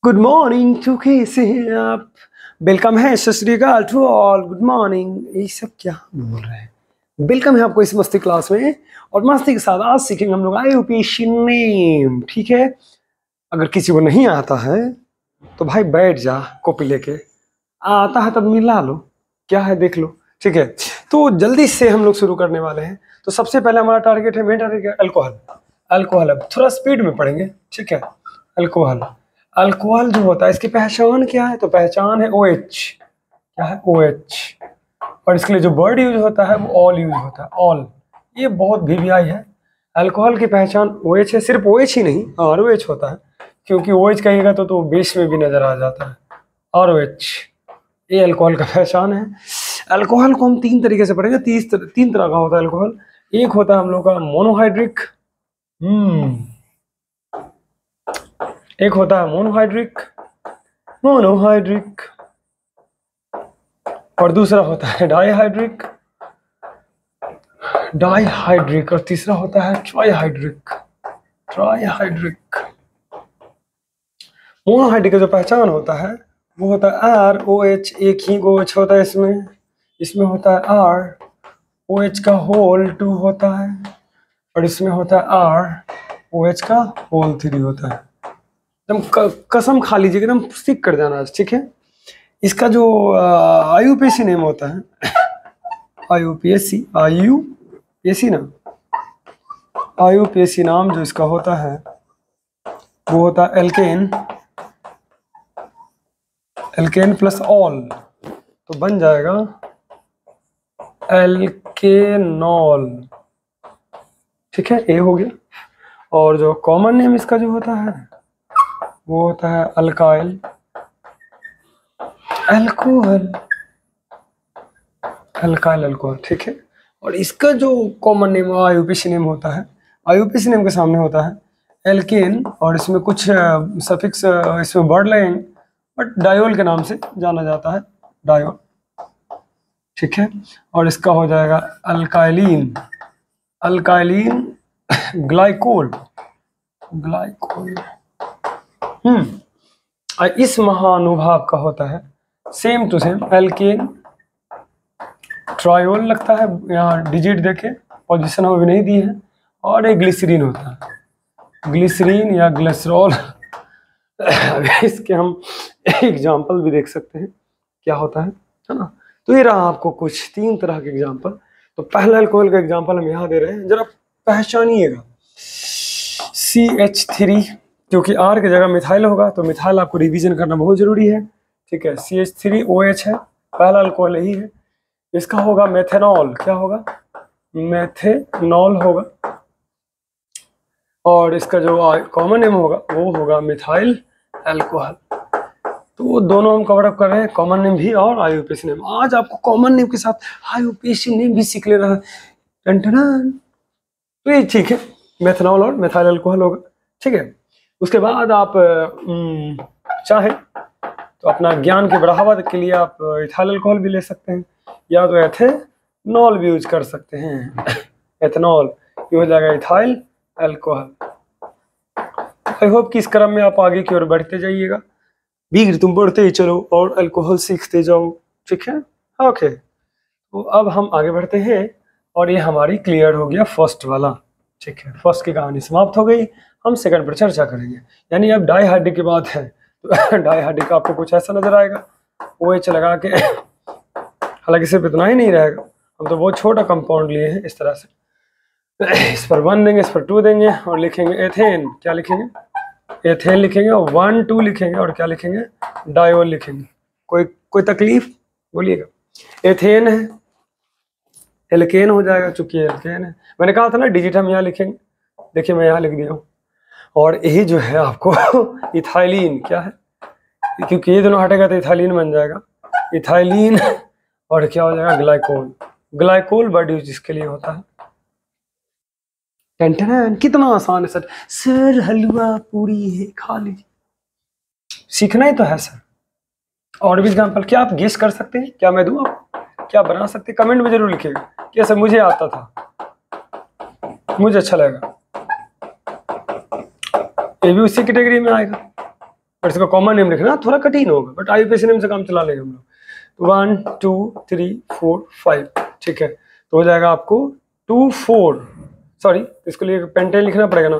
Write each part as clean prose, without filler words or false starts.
Good morning. तो कैसे हैं आप? वेलकम है, सत श्री अकाल टू ऑल, गुड मॉर्निंग। ये सब क्या बोल रहे हैं? वेलकम है आपको इस मस्ती क्लास में। और मस्ती के साथ आज सीखेंगे हम लोग IUPAC नेम। ठीक है, अगर किसी को नहीं आता है तो भाई बैठ जा, कॉपी लेके। आता है तब मिला लो, क्या है देख लो। ठीक है, तो जल्दी से हम लोग शुरू करने वाले हैं। तो सबसे पहले हमारा टारगेट है, मेन टारगेट है अल्कोहल। अल्कोहल अब थोड़ा स्पीड में पढ़ेंगे। ठीक है, अल्कोहल। अल्कोहल जो होता है इसकी पहचान क्या है? तो पहचान है OH। क्या है? OH। और इसके लिए जो वर्ड यूज होता है वो ऑल यूज होता है, ऑल। ये बहुत VVI है। अल्कोहल की पहचान OH है, सिर्फ OH ही नहीं ROH होता है, क्योंकि OH कहिएगा तो बेस में भी नजर आ जाता है। ROH ये अल्कोहल का पहचान है। अल्कोहल को हम तीन तरीके से पढ़ेंगे। तीन तरह का होता है अल्कोहल। एक होता है हम लोग का मोनोहाइड्रिक, एक होता है मोनोहाइड्रिक, और दूसरा होता है डाईहाइड्रिक, और तीसरा होता है ट्राईहाइड्रिक। मोनोहाइड्रिक का जो पहचान होता है वो होता है ROH, एक ही OH होता है इसमें होता है ROH का होल 2 होता है, और इसमें होता है ROH का होल 3 होता है। एकदम कसम खा लीजिए, एकदम सीख कर जाना। ठीक है, इसका जो IUPAC नेम होता है, IUPAC ना, IUPAC नाम जो इसका होता है वो होता है एल्केन प्लस ऑल, तो बन जाएगा एल्केनॉल। ठीक है, ए हो गया। और जो कॉमन नेम इसका जो होता है वो होता है अल्काइल अल्कोहल। ठीक है, और इसका जो कॉमन नेम IUPAC नेम होता है, IUPAC नेम के सामने होता है एल्केन, और इसमें कुछ सफिक्स इसमें वर्ड लगेंगे, बट डायोल के नाम से जाना जाता है, डायोल। ठीक है, और इसका हो जाएगा अल्काइलिन ग्लाइकोल। इस महानुभाव का होता है same to same alkane triol लगता है, यहाँ डिजिट देखे पोजीशन में भी नहीं दी है, और एक ग्लिसरीन होता है, ग्लिसरीन या ग्लिसरॉल। इसके हम एग्जाम्पल भी देख सकते हैं क्या होता है ना। तो ये रहा आपको कुछ 3 तरह के एग्जाम्पल। तो पहला अल्कोहल का एग्जाम्पल हम यहाँ दे रहे हैं, जरा पहचानिएगा। CH3, क्योंकि R की जगह मिथाइल होगा तो मिथाइल आपको रिवीजन करना बहुत जरूरी है। ठीक है, CH3OH है, पहला अल्कोहल यही है। इसका होगा मेथेनॉल। क्या होगा? मेथेनॉल होगा। और इसका जो कॉमन नेम होगा वो होगा मिथाइल अल्कोहल। तो दोनों हम कवर अप कर रहे हैं, कॉमन नेम भी और IUPAC नेम। आज आपको कॉमन नेम के साथ IUPAC नेम भी सीख लेना है। तो ये ठीक है, मेथनॉल और मिथाइल अल्कोहल होगा। ठीक है, उसके बाद आप चाहे तो अपना ज्ञान के बढ़ावा के लिए आप इथाइल अल्कोहल भी ले सकते हैं, या तो एथेनॉल भी यूज कर सकते हैं। एथेनॉल ये हो जाएगा इथाइल अल्कोहल। आई होप कि इस क्रम में आप आगे की ओर बढ़ते जाइएगा। बीगर तुम बढ़ते ही चलो और अल्कोहल सीखते जाओ। ठीक है, ओके। तो अब हम आगे बढ़ते हैं, और ये हमारी क्लियर हो गया फर्स्ट वाला। ठीक है, फर्स्ट की कहानी समाप्त हो गई। हम सेकंड पर चर्चा करेंगे, यानी अब डाईहाइड्रिक की बात है। तो डाईहाइड्रिक आपको कुछ ऐसा नजर आएगा, OH लगा के। हालांकि सिर्फ इतना ही नहीं रहेगा, हम तो बहुत छोटा कंपाउंड लिए हैं इस तरह से। इस पर 1 देंगे, इस पर 2 देंगे, और लिखेंगे एथेन। क्या लिखेंगे? एथेन लिखेंगे, और 1 2 लिखेंगे, और क्या लिखेंगे? डायोल लिखेंगे। कोई तकलीफ? बोलिएगा। एथेन है, एल्केन हो जाएगा, चूंकि एल्केन है। मैंने कहा था ना डिजिट हम यहाँ लिखेंगे, देखिए मैं यहाँ लिख दिया हूँ। और यही जो है आपको इथाइलिन। क्या है? क्योंकि ये दोनों हटेगा तो इथाइलिन बन जाएगा, इथाइलिन। और क्या हो जाएगा? ग्लाइकोल वर्ड यूज इसके लिए होता है। टेंटन, कितना आसान है सर हलवा पूरी है, खा लीजिए। सीखना ही तो है सर। और भी एग्जाम्पल क्या आप गेस कर सकते हैं? क्या मैं दूं आप? क्या बना सकते हैं? कमेंट में जरूर लिखिएगा कि सर मुझे आता था, मुझे अच्छा लगेगा। ये भी उसी कैटेगरी में आएगा। और इसका कॉमन नेम लिखना थोड़ा कठिन होगा, बट IUPAC नेम से काम चला लेंगे हम लोग। तो 1 2 3 4 5, ठीक है। तो हो जाएगा आपको 2 4, सॉरी इसके लिए पेंटेन लिखना पड़ेगा ना,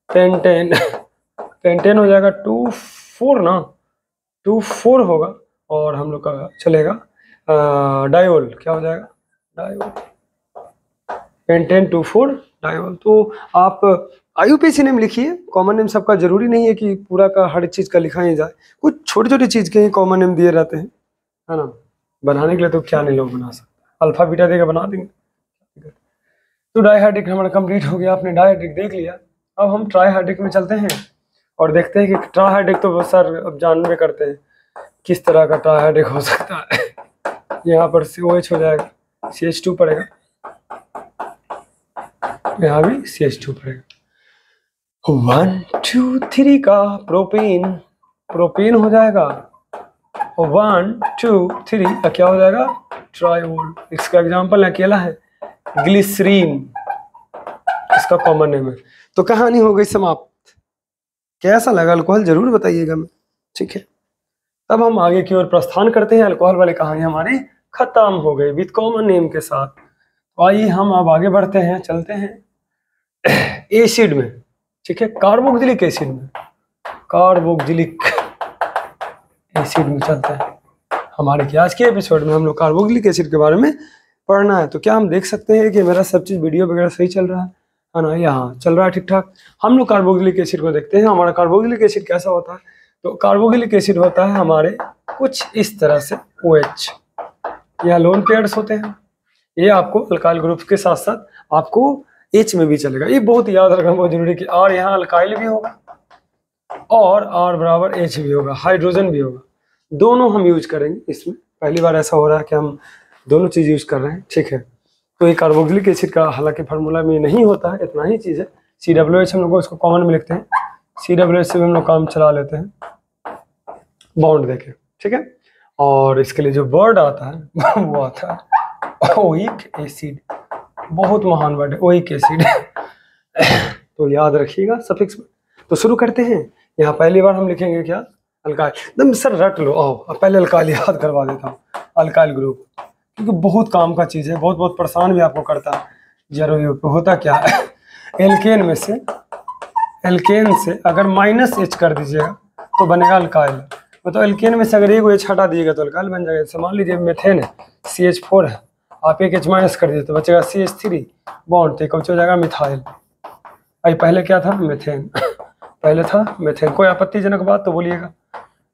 पेंटेन हो जाएगा 2 4 ना, 2 4 होगा। और हम लोग का चलेगा डायोल, क्या हो जाएगा, डायोल, पेंटेन 2 4 डायोल। तो आप IUPAC नेम लिखिए, कॉमन नेम सबका जरूरी नहीं है कि पूरा का हर चीज़ का लिखा ही जाए, कुछ छोटी छोटी चीज़ के ही कॉमन नेम दिए रहते हैं, है ना। बनाने के लिए तो क्या नहीं लोग बना सकते, अल्फा बीटा देकर बना देंगे। तो डाइहाइड्रिक हमारा कंप्लीट हो गया, आपने डाइहाइड्रिक देख लिया। अब हम ट्राइहाइड्रिक में चलते हैं और देखते हैं कि ट्राइहाइड्रिक तो सर अब जानवे करते हैं किस तरह का ट्राइहाइड्रिक हो सकता है। यहाँ पर COH हो जाएगा, CH2 पड़ेगा, यहाँ भी CH2 पड़ेगा। 1 2 3 का प्रोपेन, प्रोपेन हो जाएगा। 1 2 3 का क्या हो जाएगा, ट्रायोल। इसका एग्जाम्पल अकेला है ग्लिसरीन, इसका कॉमन नेम है। तो कहानी हो गई समाप्त। कैसा लगा अल्कोहल जरूर बताइएगा मैं, ठीक है। अब हम आगे की ओर प्रस्थान करते हैं। अल्कोहल वाली कहानी हमारी खत्म हो गई विद कॉमन नेम के साथ। तो आइए हम अब आगे बढ़ते हैं, चलते हैं एसिड में, ठीक है, कार्बोक्सिलिक एसिड में, कार्बोक्सिलिक एसिड में चलते हैं। हमारे आज के एपिसोड में हम लोग कार्बोक्सिलिक एसिड के बारे में पढ़ना है। तो क्या हम देख सकते हैं कि मेरा सब चीज़ वीडियो वगैरह सही चल रहा है ना, यहाँ चल रहा है ठीक ठाक। हम लोग कार्बोक्सिलिक एसिड को देखते हैं। हमारा कार्बोक्सिलिक एसिड कैसा होता है, तो कार्बोक्सिलिक एसिड होता है हमारे कुछ इस तरह से OH, यहाँ लोन पेयर्स होते हैं। ये आपको अल्काइल ग्रुप के साथ साथ आपको H में भी चलेगा, ये बहुत याद रखना बहुत जरूरी है कि R यहाँ अल्काइल भी होगा और R बराबर H भी होगा, हाइड्रोजन भी होगा, दोनों हम यूज करेंगे इसमें। पहली बार ऐसा हो रहा है कि हम दोनों चीज़ यूज कर रहे हैं, ठीक है। तो ये कार्बोक्सिलिक एसिड का हालांकि फार्मूला में नहीं होता है, इतना ही चीज़ है। COH हम लोग इसको कॉमन में लिखते हैं, COH से भी हम लोग काम चला लेते हैं बॉन्ड देके, ठीक है। और इसके लिए जो वर्ड आता है वो आता है ओइक एसिड, बहुत महान वर्ड है ओइक एसिड तो याद रखिएगा सफिक्स में। तो शुरू करते हैं। यहाँ पहली बार हम लिखेंगे क्या, अल्काइल। एकदम सर रट लो, आओ पहले अल्काइल याद करवा देता हूँ, अल्काइल ग्रुप, क्योंकि बहुत काम का चीज़ है, बहुत परेशान भी आपको करता है। जरूर होता क्या है एल्केन में से, एल्केन से अगर -H कर दीजिएगा तो बनेगा अल्काइल। तो एल्केन में से अगर एक H हटा दिएगा तो अल्काइल बन जाएगा। जैसे मान लीजिए मेथेन है, CH4 है, आप एक H- कर दीजिए तो बचेगा CH3 बॉन्ड, तो हो जाएगा मिथाइल। अभी पहले क्या था, मेथेन पहले था मेथेन। कोई आपत्तिजनक बात तो बोलिएगा।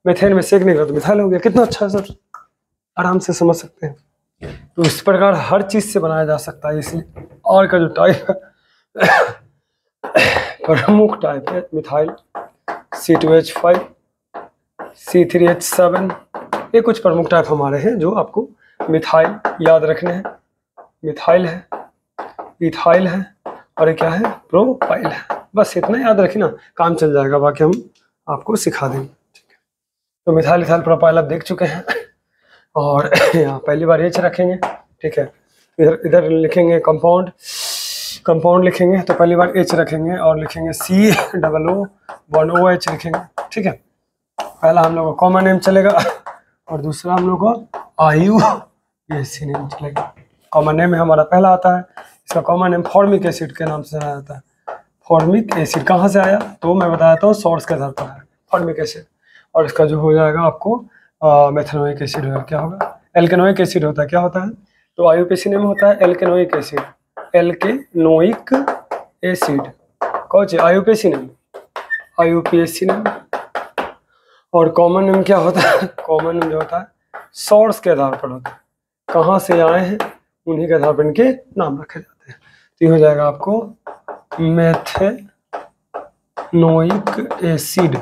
मेथेन में सेकने का तो मिथाइल हो गया। कितना अच्छा है सर, आराम से समझ सकते हैं। तो इस प्रकार हर चीज़ से बनाया जा सकता है, इसलिए और का जो टाइप है प्रमुख टाइप है मिथाइल, C2H5, C3H7, ये कुछ प्रमुख टाइप हमारे हैं जो आपको मिथाइल याद रखने हैं। मिथाइल है, इथाइल है, और ये क्या है, प्रोपाइल है। बस इतना याद रखना, काम चल जाएगा, बाकी हम आपको सिखा देंगे, ठीक है। तो मिथाइल, इथाइल, प्रोपाइल आप देख चुके हैं। और यहाँ पहली बार H रखेंगे, ठीक है। इधर लिखेंगे कंपाउंड, कंपाउंड लिखेंगे तो पहली बार H रखेंगे और लिखेंगे COO बॉन्ड OH लिखेंगे, ठीक है। पहला हम लोग को कॉमन नेम चलेगा और दूसरा हम लोग को IUPAC नेम चलेगा। कॉमन नेम हमारा पहला आता है, इसका कॉमन नेम फॉर्मिक एसिड के नाम से आया जाता है। फॉर्मिक एसिड कहाँ से आया, तो मैं बताता हूँ, सोर्स के आधार पर है फॉर्मिक एसिड। और इसका जो हो जाएगा आपको मेथनोइक एसिड होगा, क्या होगा, एल्केनोइक एसिड होता है। क्या होता है, तो IUPAC नेम होता है एल्केनोइक एसिड, एल्केनोइक एसिड कौन सी IUPAC नेम, IUPAC नेम। और कॉमन नेम क्या होता है, कॉमन नेम जो होता है सोर्स के आधार पर होता है, कहाँ से आए हैं उन्हीं के आधार पर इनके नाम रखे जाते हैं। तो ये हो जाएगा आपको मेथनोइक एसिड,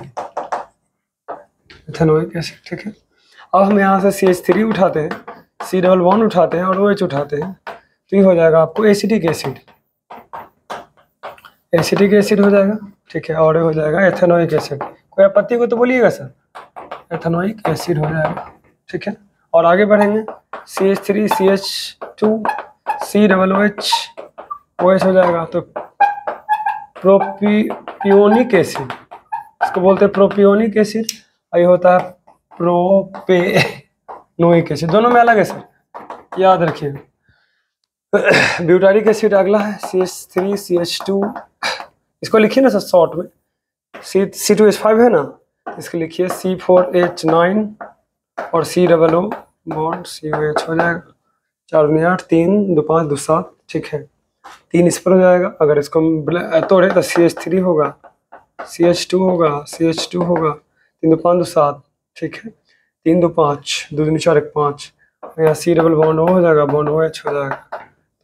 मेथनोइक एसिड, ठीक है। अब हम यहाँ से CH3 उठाते हैं, C11 उठाते हैं और OH उठाते हैं, तो ये हो जाएगा आपको एसिटिक एसिड, एसिटिक एसिड हो जाएगा, ठीक है। और ये हो जाएगा एथेनोइक एसिड। कोई आपत्ति को तो बोलिएगा सर, एथेनोइक एसिड हो जाएगा, ठीक है। और आगे बढ़ेंगे, CH3 CH2 COOH OH हो जाएगा, तो प्रोपियोनिक एसिड, इसको बोलते हैं प्रोपियोनिक एसिड, ये होता है प्रोपेनोइक एसिड, दोनों में अलग है सर, याद रखिए। ब्यूटारिक एसिड अगला है CH3CH2, इसको लिखिए ना सर शॉर्ट में, C2H5 है ना, इसको लिखिए C4H9 और COO बॉन्ड COH हो जाएगा, 4 दूनी 8, 3 2 5 2 7, ठीक है, 3 इस पर हो जाएगा। अगर इसको तोड़े तो CH3 होगा, CH2 होगा, CH2 होगा, 3 2 5 2 7, ठीक है, 3 2 5, 2 दूनी 4 1 5, यहाँ C डबल बॉन्ड O हो जाएगा, बॉन्ड OH हो जाएगा।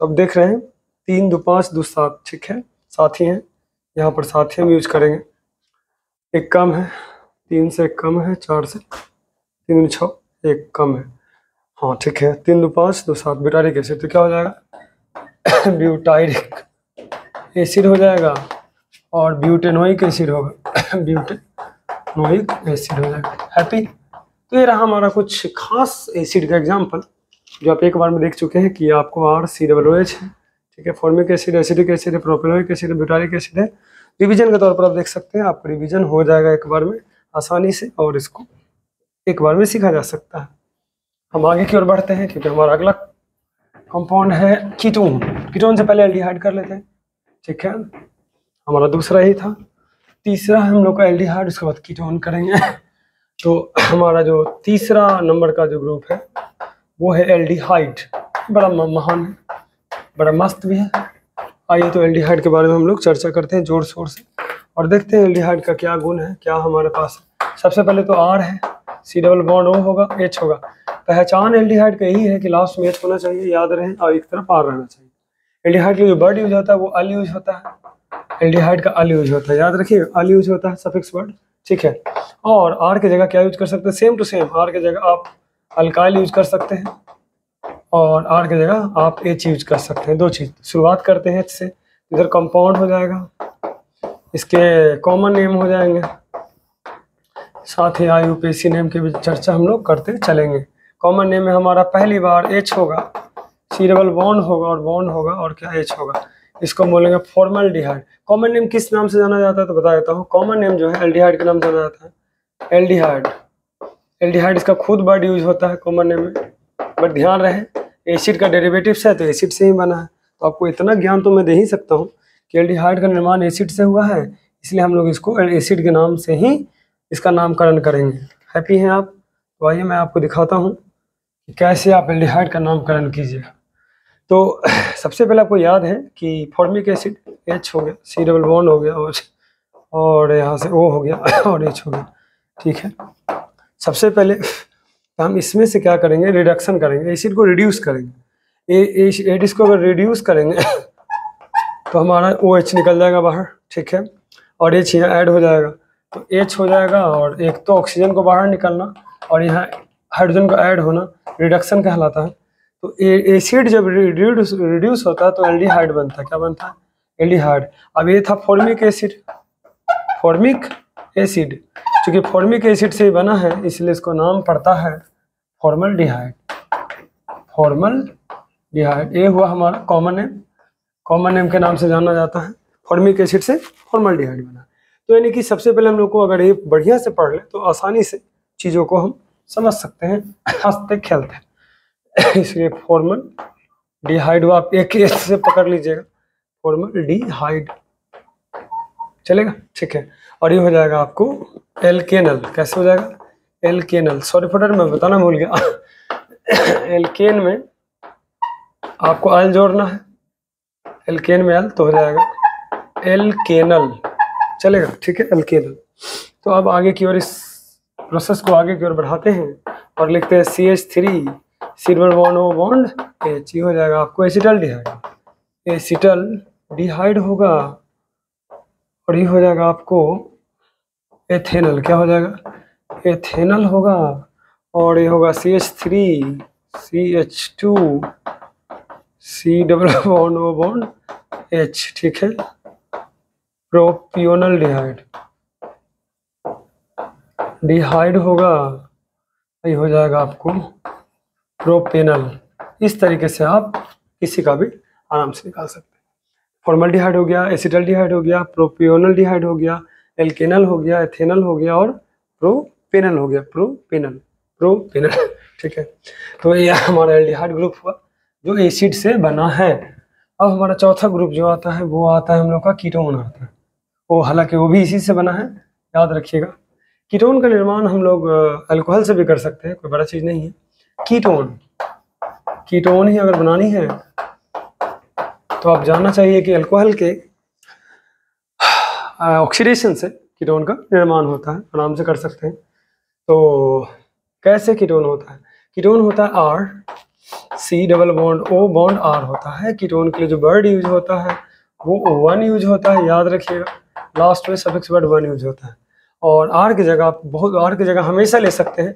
तो अब देख रहे हैं 3 2 5 2 7, ठीक है, साथी हैं, यहाँ पर साथी हम यूज करेंगे, एक कम है, 3 से एक कम है, 4 से 3 दूनी 6, एक कम है, हाँ ठीक है, 3 2 5 2 7 ब्यूटारिक एसिड, तो क्या हो जाएगा ब्यूटाइरिक एसिड हो जाएगा, और ब्यूटेनोइक एसिड होगा ब्यूटेनोइक एसिड हो जाएगा। हैप्पी। तो ये रहा हमारा कुछ खास एसिड का एग्जांपल जो आप एक बार में देख चुके हैं कि आपको RCOOH है, ठीक है, फॉर्मिक एसिड, एसिडिक एसिड है, प्रोपेनोइक एसिड है, ब्यूटारिक एसिड है। रिवीजन के तौर पर आप देख सकते हैं, आपको रिवीजन हो जाएगा एक बार में आसानी से, और इसको एक बार में सीखा जा सकता है। हम आगे की ओर बढ़ते हैं क्योंकि हमारा अगला कंपाउंड है कीटोन। कीटोन से पहले एल्डिहाइड कर लेते हैं, ठीक है, हमारा दूसरा ही था, तीसरा है हम लोग का एल्डिहाइड, उसके बाद कीटोन करेंगे। तो हमारा जो तीसरा नंबर का जो ग्रुप है वो है एल्डिहाइड, बड़ा महान है, बड़ा मस्त भी है। आइए तो एल्डिहाइड के बारे में हम लोग चर्चा करते हैं जोर शोर से, और देखते हैं एल्डिहाइड का क्या गुण है, क्या हमारे पास है। सबसे पहले तो R है, C डबल बॉन्ड O होगा, H होगा। पहचान एल्डिहाइड का यही है कि लास्ट में H होना चाहिए, याद रहे, और एक तरफ R रहना चाहिए। एल्डिहाइड का जो वर्ड यूज होता है वो अल यूज होता है, एल्डिहाइड का अल यूज होता है, याद रखिए, अल यूज होता है सफिक्स वर्ड, ठीक है। और R की जगह क्या यूज कर सकते हैं, सेम टू सेम, R की जगह आप अल्काइल यूज कर सकते हैं, और R की जगह आप H यूज कर सकते हैं। दो चीज, शुरुआत करते हैं H से, इधर कंपाउंड हो जाएगा, इसके कॉमन नेम हो जाएंगे, साथ ही IUPAC नेम की भी चर्चा हम लोग करते चलेंगे। कॉमन नेम में हमारा पहली बार H होगा, C डबल बॉन्ड होगा, और बॉन्ड होगा, और क्या H होगा, इसको बोलेंगे फॉर्मल्डिहाइड। कॉमन नेम किस नाम से जाना जाता है तो बता देता हूँ, कॉमन नेम जो है एल्डिहाइड के नाम से जाना जाता है, एल्डिहाइड। एल्डिहाइड इसका खुद वर्ड यूज होता है कॉमन नेम में, बट ध्यान रहे एसिड का डेरिवेटिव्स है तो एसिड से ही बना है। तो आपको इतना ज्ञान तो मैं दे ही सकता हूँ कि एल्डिहाइड का निर्माण एसिड से हुआ है, इसलिए हम लोग इसको एसिड के नाम से ही इसका नामकरण करेंगे। हैप्पी हैं आप? तो आइए मैं आपको दिखाता हूँ कि कैसे आप एल्डिहाइड का नामकरण कीजिएगा। तो सबसे पहले आपको याद है कि फॉर्मिक एसिड H हो गया, C डबल बॉन्ड हो गया, और यहाँ से O हो गया और H हो गया, ठीक है। सबसे पहले हम इसमें से क्या करेंगे, रिडक्शन करेंगे, एसिड को रिड्यूस करेंगे। एसिड को अगर रिड्यूस करेंगे तो हमारा OH निकल जाएगा बाहर, ठीक है, और H यहाँ ऐड हो जाएगा, तो H हो जाएगा, और एक तो ऑक्सीजन को बाहर निकलना और यहाँ हाइड्रोजन का ऐड होना रिडक्शन कहलाता है। तो एसिड जब रिड्यूस होता है तो एल्डिहाइड बनता है, क्या बनता है, एल्डिहाइड। अब ये था फॉर्मिक एसिड, फॉर्मिक एसिड, क्योंकि फॉर्मिक एसिड से ही बना है इसलिए इसको नाम पड़ता है फॉर्मल्डिहाइड, फॉर्मल्डिहाइड। ये हुआ हमारा कॉमन नेम, कॉमन नेम के नाम से जाना जाता है, फॉर्मिक एसिड से फॉर्मल्डिहाइड बना। तो यानी कि सबसे पहले हम लोग को अगर ये बढ़िया से पढ़ ले तो आसानी से चीज़ों को हम समझ सकते हैं, हंसते खेलते। इसलिए फॉर्मल्डिहाइड आप एक ही से पकड़ लीजिएगा, फॉर्मल्डिहाइड चलेगा, ठीक है। और ये हो जाएगा आपको एल्केनल, कैसे हो जाएगा, एल्केनल, सॉरी फॉर दैट मैं बताना भूल गया। एल्केन में आपको अल जोड़ना है, एल्केन में अल तो हो जाएगा एल्केनल, चलेगा, ठीक है, एल्केनल। तो अब आगे की ओर इस प्रोसेस को आगे की ओर बढ़ाते हैं और लिखते हैं CH3 C double bond O bond H, हो जाएगा आपको एसिटल्डिहाइड, एसिटल्डिहाइड होगा, और ये हो जाएगा आपको एथेनल, क्या हो जाएगा, एथेनल होगा, और ये होगा CH3 CH2 C double bond O bond H, ठीक है, प्रोपियोनल्डिहाइड, डिहाइड होगा, ये हो जाएगा आपको प्रोपेनल। इस तरीके से आप किसी का भी आराम से निकाल सकते हैं। फॉर्मल्डिहाइड हो गया, एसिटल्डिहाइड हो गया, प्रोपियोनल्डिहाइड हो गया, एल्केनल हो गया, एथेनल हो गया और प्रोपेनल हो गया, प्रोपेनल ठीक है। तो ये हमारा एल्डिहाइड ग्रुप हुआ जो एसिड से बना है। अब हमारा चौथा ग्रुप जो आता है वो आता है हम लोग का कीटोन आता है। वो हालांकि वो भी इसी से बना है, याद रखिएगा। कीटोन का निर्माण हम लोग अल्कोहल से भी कर सकते हैं, कोई बड़ा चीज़ नहीं है। कीटोन ही अगर बनानी है तो आप जानना चाहिए कि अल्कोहल के ऑक्सीडेशन से कीटोन का निर्माण होता है, आराम से कर सकते हैं। तो कैसे कीटोन होता है? कीटोन होता है R, C double bond O bond R होता है। कीटोन के लिए जो वर्ड यूज होता है वो वन यूज होता है, याद रखिएगा। लास्ट में सफिक्स वर्ड वन यूज होता है। और आर की जगह आप आर की जगह हमेशा ले सकते हैं,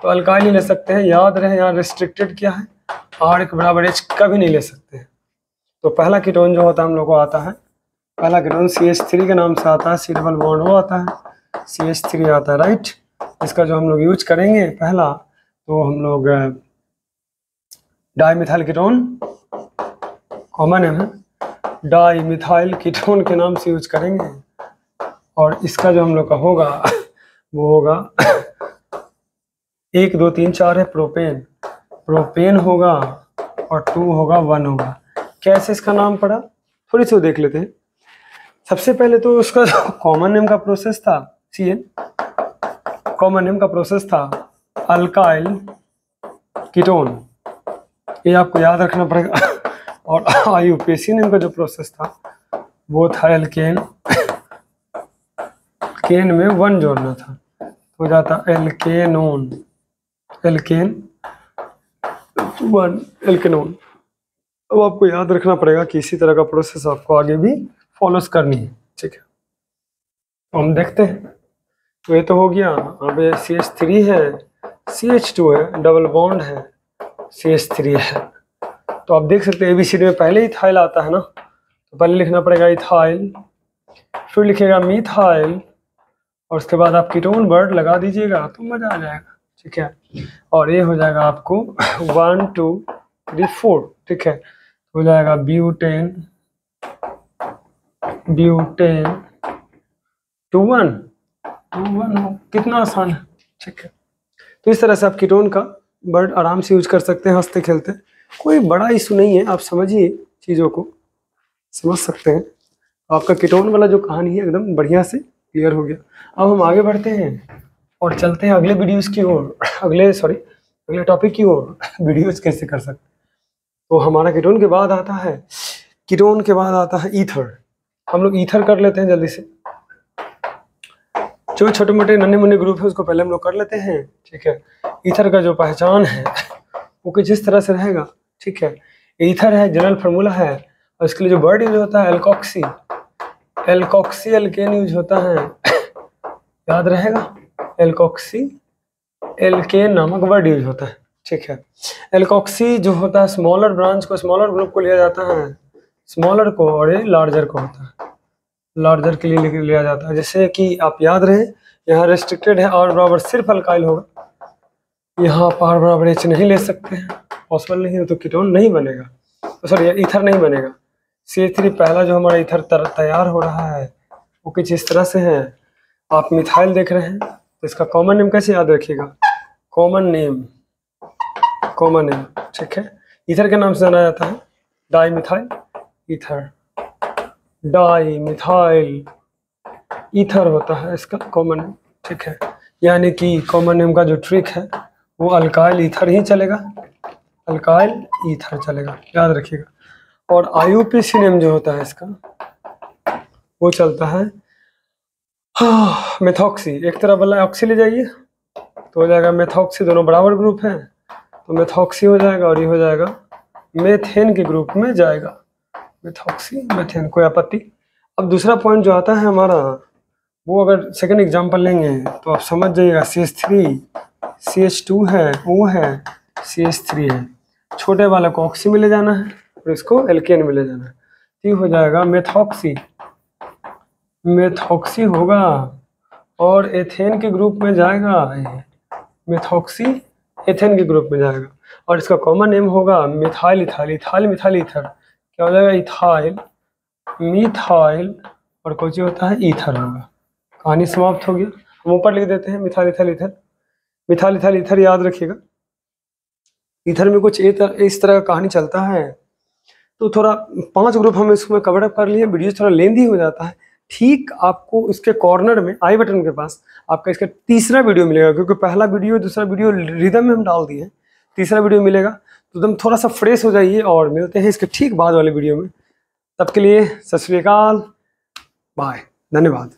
तो अल्काइल ही ले सकते हैं। याद रहे यहाँ रिस्ट्रिक्टेड क्या है, आर के बराबर एच कभी नहीं ले सकते हैं। तो पहला कीटोन जो होता है हम लोग को आता है, पहला कीटोन CH3 के नाम से आता है, सी डबल बॉन्ड वो आता है, CH3 आता है, राइट। इसका जो हम लोग यूज करेंगे पहला, तो हम लोग डाईमिथाइल कीटोन, कॉमन है, डाईमिथाइल कीटोन के नाम से यूज करेंगे। और इसका जो हम लोग का होगा वो होगा 1 2 3 4 है प्रोपेन होगा, और 2 होगा 1 होगा। कैसे इसका नाम पड़ा थोड़ी सी देख लेते हैं। सबसे पहले तो उसका कॉमन नेम का प्रोसेस था CN, कॉमन नेम का प्रोसेस था अल्काइल कीटोन, ये आपको याद रखना पड़ेगा। और IUPAC नेम का जो प्रोसेस था वो था एल्केन, केन में 1 जोड़ना था, हो जाता एल्केनोन, एल्केन 1 एल्केनोन। अब आपको याद रखना पड़ेगा कि इसी तरह का प्रोसेस आपको आगे भी फॉलोस करनी है, ठीक है। तो हम देखते हैं। तो ये तो हो गया। अब CH3 है, CH2 है, डबल बॉन्ड है, CH3 है। तो आप देख सकते हैं ABCD में पहले इथाइल आता है ना, तो पहले लिखना पड़ेगा इथाइल, फिर लिखेगा मिथाइल, और उसके बाद आप कीटोन वर्ड लगा दीजिएगा तो मजा आ जाएगा, ठीक है। और ये हो जाएगा आपको 1 2 3 4, ठीक है। हो जाएगा ब्यूटेन 2 1 कितना आसान है, ठीक है। तो इस तरह से आप कीटोन का वर्ड आराम से यूज कर सकते हैं हंसते खेलते, कोई बड़ा इशू नहीं है। आप समझिए, चीज़ों को समझ सकते हैं। आपका कीटोन वाला जो कहानी है एकदम बढ़िया से क्लियर हो गया। अब हम आगे बढ़ते हैं और चलते हैं अगले वीडियोस की ओर, अगले टॉपिक की ओर, वीडियोस कैसे कर सकते हैं। तो हमारा कीटोन के बाद आता है, कीटोन के बाद आता है ईथर। हम लोग ईथर कर लेते हैं जल्दी से। जो छोटे मोटे नन्हे मुन्ने ग्रुप है उसको पहले हम लोग कर लेते हैं, ठीक है। ईथर का जो पहचान है वो कुछ इस तरह से रहेगा, ठीक है। ईथर है, जनरल फार्मूला है, और इसके लिए जो वर्ड यूज होता है एल्कोक्सी, एल्कोक्सी एल्केन यूज होता है, याद रहेगा। एल्कोक्सी एल्केन नामक वर्ड यूज होता है, ठीक है। एल्कोक्सी जो होता है स्मॉलर ब्रांच को, स्मॉलर ग्रुप को लिया जाता है, स्मॉलर को, और ये लार्जर को होता है, लार्जर के लिए लिया जाता है। जैसे कि आप याद रहे, यहाँ रेस्ट्रिक्टेड है, R बराबर सिर्फ अल्काइल होगा, यहाँ आप R बराबर H नहीं ले सकते हैं, पॉसिबल नहीं है, तो कीटोन नहीं बनेगा, तो सॉरी ईथर नहीं बनेगा। CH3 पहला जो हमारा ईथर तैयार हो रहा है वो कुछ इस तरह से है। आप मिथाइल देख रहे हैं, तो इसका कॉमन नेम कैसे याद रखिएगा, कॉमन नेम, ठीक है। ईथर के नाम से जाना जाता है डाईमिथाइल ईथर, डाईमिथाइल ईथर होता है इसका कॉमन नेम, ठीक है। यानी कि कॉमन नेम का जो ट्रिक है वो अल्काइल ईथर ही चलेगा, अल्काइल ईथर चलेगा, याद रखिएगा। और IUPAC नेम जो होता है इसका वो चलता है मेथॉक्सी। एक तरफ वाला ऑक्सी ले जाइए तो हो जाएगा मेथॉक्सी, दोनों बराबर ग्रुप हैं तो मेथॉक्सी हो जाएगा, और ये हो जाएगा मेथेन के ग्रुप में जाएगा, मेथॉक्सी मेथेन, कोई आपत्ति। अब दूसरा पॉइंट जो आता है हमारा, वो अगर सेकंड एग्जांपल लेंगे तो आप समझ जाइएगा। CH3 CH2 है, O है, CH3 है, छोटे वाले को ऑक्सी में ले जाना है और इसको एल्केन में ले जाना है, तो ये हो जाएगा मेथॉक्सी, मेथॉक्सी होगा और एथेन के ग्रुप में जाएगा, मेथॉक्सी एथेन के ग्रुप में जाएगा, और इसका कॉमन नेम होगा methyl ethyl, ethyl methyl ether, क्या हो जाएगा इथाइल मिथाइल, और कौन सी होता है ईथर होगा, कहानी समाप्त हो गया। हम ऊपर लिख देते हैं methyl ethyl ether. Methyl ethyl ether याद रखिएगा, ईथर में कुछ इस तरह का कहानी चलता है। तो थोड़ा 5 ग्रुप हम इसमें कवर अप कर लिए। वीडियो थोड़ा लेंदी हो जाता है। ठीक आपको इसके कॉर्नर में आई बटन के पास आपका इसका तीसरा वीडियो मिलेगा, क्योंकि पहला वीडियो दूसरा वीडियो रिदम में हम डाल दिए हैं। तीसरा वीडियो मिलेगा, तो एकदम थोड़ा सा फ्रेश हो जाइए और मिलते हैं इसके ठीक बाद वाले वीडियो में। तब के लिए सत श्री अकाल, बाय, धन्यवाद।